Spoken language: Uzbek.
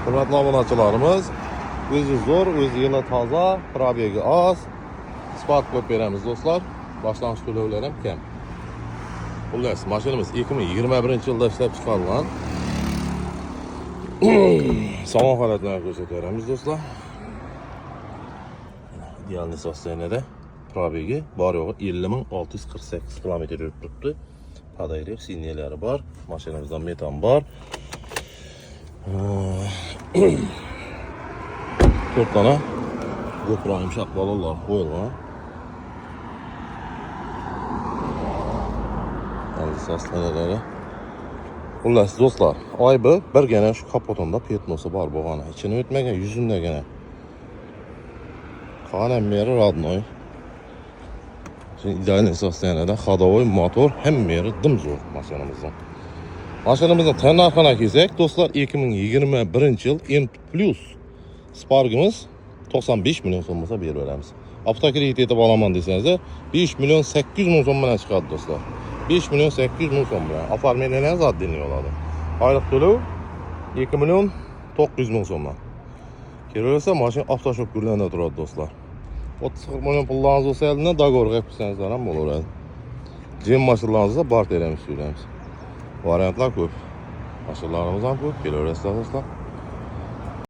Hürmetli obunachilarimiz, o'zi zo'r, o'zi yili toza, probegi oz, Spark qo'yib beramiz do'stlar. Boshlang'ich to'lovlar ham kam. Xullas, mashinamiz 2021-yilda ishlab chiqarilgan. Salon holatlarini ko'rsatamiz do'stlar. Idealniy sosteniyada probegi bor yo'g'i 50.648 km yurib turibdi. Podaylik sinyallari bor, mashinamizda metan bor. 4 tane GoPro yumuşak balolar qo'yilgan. Endi sosteniyalari. Xullas do'stlar, oybi birgina shu kapotunda petnosi bor bo'lgan. Ichini o'tmagan, yuzindagina. Qolgan meri родной. İdealniy sosteniyada ходовой motor hamma yeri dimzo'r mashinamizning. Mashinamizning tannarxini kelsak, do'stlar, 2021-yil M+ Spark'imiz 95 milyon so'm bo'lsa berib beramiz. Avto kredit etib olaman desangiz, 5 milyon 800 ming so'm bilan chiqadi do'stlar. 5 milyon 800 ming so'm bilan. Oformlenish oddiy bo'ladi. Oylik to'lov 2 milyon 900 ming so'mdan. Kelaversa, mashina avtoshop gurlarida turadi do'stlar. 30 milyon pullarınız olsa elinden dogovor qilib qo'ysangiz ham bo'laveradi. Jem mashinalaringizda bor teramiz. Variantlar ko'p. Mashinlarimiz ham ko'p. Kelaverasizlar do'stlar.